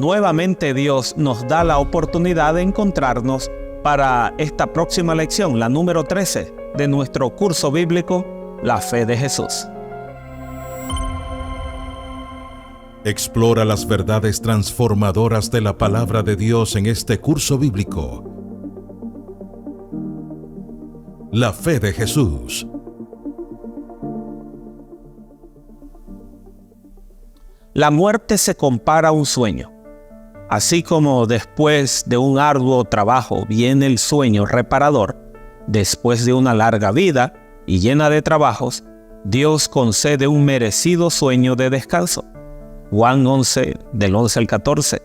nuevamente Dios nos da la oportunidad de encontrarnos para esta próxima lección, la número 13 de nuestro curso bíblico, La Fe de Jesús. Explora las verdades transformadoras de la palabra de Dios en este curso bíblico. La Fe de Jesús. La muerte se compara a un sueño. Así como después de un arduo trabajo viene el sueño reparador, después de una larga vida y llena de trabajos, Dios concede un merecido sueño de descanso. Juan 11, del 11 al 14.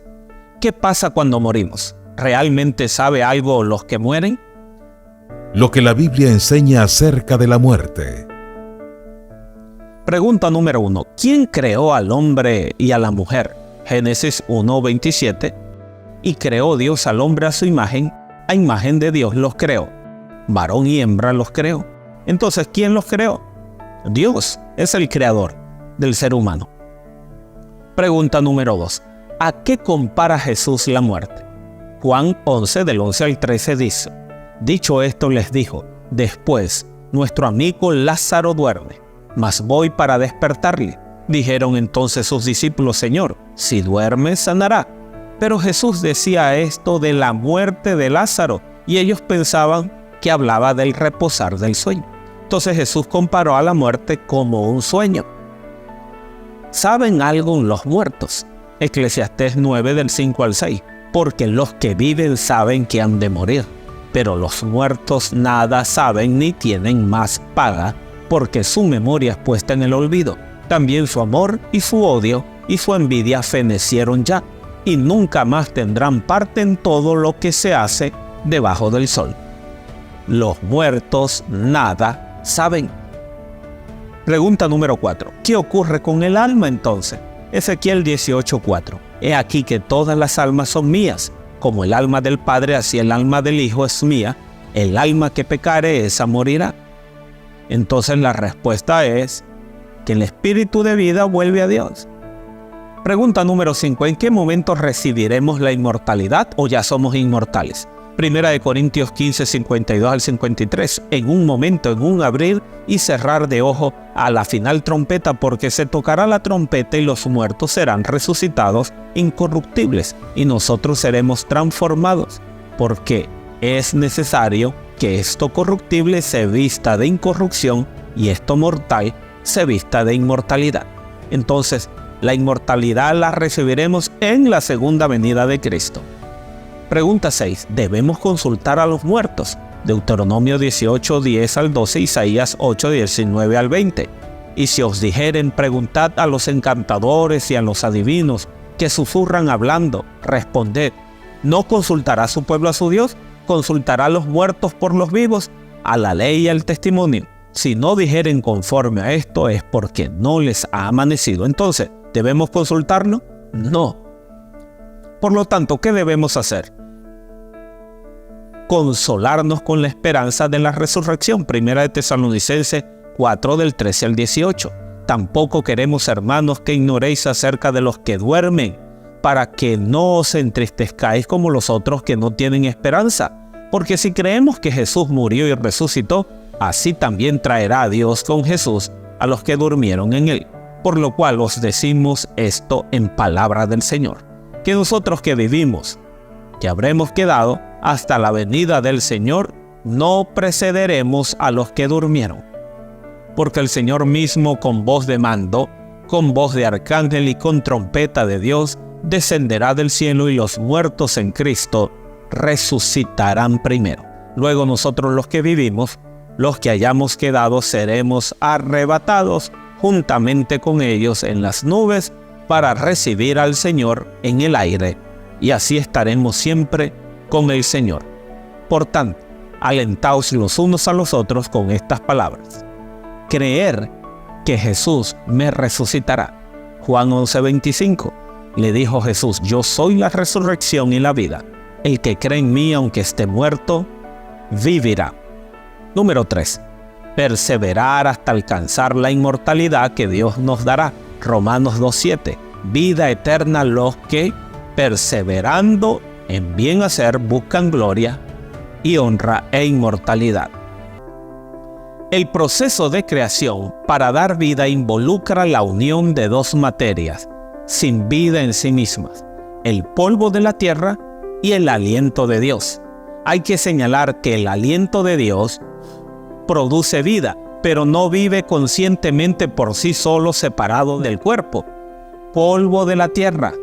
¿Qué pasa cuando morimos? ¿Realmente sabe algo los que mueren? Lo que la Biblia enseña acerca de la muerte. Pregunta número 1. ¿Quién creó al hombre y a la mujer? Génesis 1:27. Y creó Dios al hombre a imagen de Dios los creó. Varón y hembra los creó. Entonces, ¿quién los creó? Dios es el creador del ser humano. Pregunta número 2. ¿A qué compara Jesús la muerte? Juan 11, del 11 al 13 dice: Dicho esto les dijo: Después, nuestro amigo Lázaro duerme, mas voy para despertarle. Dijeron entonces sus discípulos: Señor, si duerme, sanará. Pero Jesús decía esto de la muerte de Lázaro, y ellos pensaban que hablaba del reposar del sueño. Entonces Jesús comparó a la muerte como un sueño. ¿Saben algo los muertos? Eclesiastés 9, del 5 al 6. Porque los que viven saben que han de morir, pero los muertos nada saben ni tienen más paga, porque su memoria es puesta en el olvido. También su amor y su odio y su envidia fenecieron ya, y nunca más tendrán parte en todo lo que se hace debajo del sol. Los muertos nada saben. Pregunta número 4. ¿Qué ocurre con el alma entonces? Ezequiel 18:4. He aquí que todas las almas son mías, como el alma del Padre, así el alma del Hijo es mía. El alma que pecare, esa morirá. Entonces la respuesta es que el espíritu de vida vuelve a Dios. Pregunta número 5. ¿En qué momento recibiremos la inmortalidad o ya somos inmortales? Primera de Corintios 15, 52 al 53. En un momento, en un abrir y cerrar de ojo, a la final trompeta, porque se tocará la trompeta y los muertos serán resucitados incorruptibles y nosotros seremos transformados, porque es necesario que esto corruptible se vista de incorrupción y esto mortal se vista de inmortalidad. Entonces, la inmortalidad la recibiremos en la segunda venida de Cristo. Pregunta 6. ¿Debemos consultar a los muertos? Deuteronomio 18, 10 al 12, Isaías 8, 19 al 20. Y si os dijeren, preguntad a los encantadores y a los adivinos que susurran hablando, responded: ¿no consultará su pueblo a su Dios? ¿Consultará a los muertos por los vivos? A la ley y al testimonio. Si no dijeren conforme a esto, es porque no les ha amanecido. Entonces, ¿debemos consultarlo? No. Por lo tanto, ¿qué debemos hacer? Consolarnos con la esperanza de la resurrección. Primera de Tesalonicenses 4, del 13 al 18. Tampoco queremos, hermanos, que ignoréis acerca de los que duermen, para que no os entristezcáis como los otros que no tienen esperanza. Porque si creemos que Jesús murió y resucitó, así también traerá a Dios con Jesús a los que durmieron en él. Por lo cual os decimos esto en palabra del Señor, que nosotros que vivimos, que habremos quedado hasta la venida del Señor, no precederemos a los que durmieron. Porque el Señor mismo, con voz de mando, con voz de arcángel y con trompeta de Dios, descenderá del cielo, y los muertos en Cristo resucitarán primero. Luego nosotros los que vivimos, los que hayamos quedado, seremos arrebatados juntamente con ellos en las nubes para recibir al Señor en el aire, y así estaremos siempre con el Señor. Por tanto, alentaos los unos a los otros con estas palabras: creer que Jesús me resucitará. Juan 11:25. Le dijo Jesús: yo soy la resurrección y la vida. El que cree en mí, aunque esté muerto, vivirá. Número 3. Perseverar hasta alcanzar la inmortalidad que Dios nos dará. Romanos 2:7. Vida eterna los que perseverando en bien hacer, buscan gloria y honra e inmortalidad. El proceso de creación para dar vida involucra la unión de dos materias, sin vida en sí mismas, el polvo de la tierra y el aliento de Dios. Hay que señalar que el aliento de Dios produce vida, pero no vive conscientemente por sí solo separado del cuerpo. Polvo de la tierra.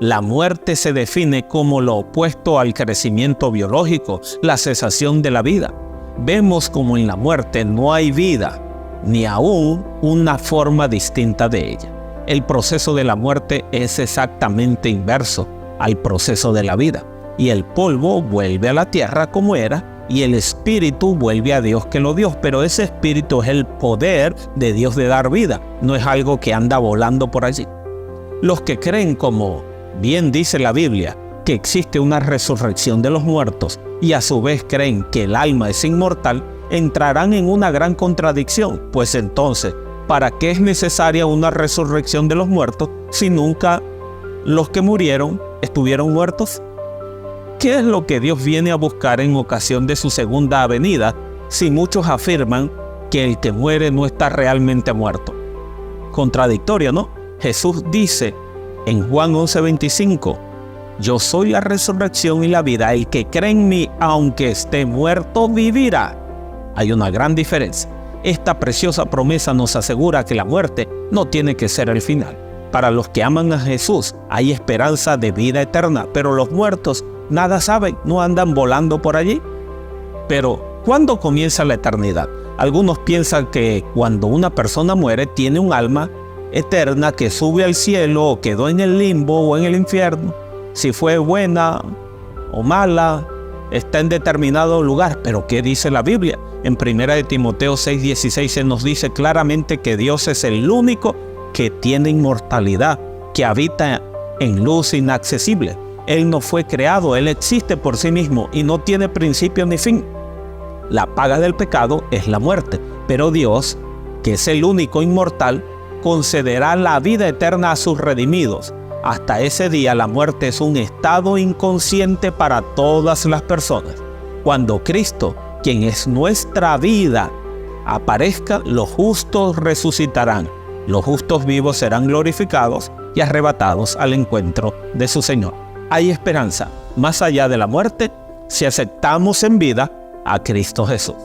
La muerte se define como lo opuesto al crecimiento biológico, la cesación de la vida. Vemos como en la muerte no hay vida, ni aún una forma distinta de ella. El proceso de la muerte es exactamente inverso al proceso de la vida, y el polvo vuelve a la tierra como era, y el espíritu vuelve a Dios que lo dio, pero ese espíritu es el poder de Dios de dar vida, no es algo que anda volando por allí. Los que creen, como bien dice la Biblia, que existe una resurrección de los muertos y a su vez creen que el alma es inmortal, entrarán en una gran contradicción, pues entonces, ¿para qué es necesaria una resurrección de los muertos si nunca los que murieron estuvieron muertos? ¿Qué es lo que Dios viene a buscar en ocasión de su segunda venida si muchos afirman que el que muere no está realmente muerto? Contradictorio, ¿no? Jesús dice en Juan 11:25, yo soy la resurrección y la vida, el que cree en mí, aunque esté muerto, vivirá. Hay una gran diferencia. Esta preciosa promesa nos asegura que la muerte no tiene que ser el final. Para los que aman a Jesús hay esperanza de vida eterna, pero los muertos nada saben, no andan volando por allí. Pero, ¿cuándo comienza la eternidad? Algunos piensan que cuando una persona muere tiene un alma eterna que sube al cielo o quedó en el limbo o en el infierno. Si fue buena o mala, está en determinado lugar. Pero ¿qué dice la Biblia? En 1 Timoteo 6:16 se nos dice claramente que Dios es el único que tiene inmortalidad, que habita en luz inaccesible. Él no fue creado, Él existe por sí mismo y no tiene principio ni fin. La paga del pecado es la muerte, pero Dios, que es el único inmortal, concederá la vida eterna a sus redimidos. Hasta ese día la muerte es un estado inconsciente para todas las personas. Cuando Cristo, quien es nuestra vida, aparezca, los justos resucitarán. Los justos vivos serán glorificados y arrebatados al encuentro de su Señor. Hay esperanza más allá de la muerte si aceptamos en vida a Cristo Jesús.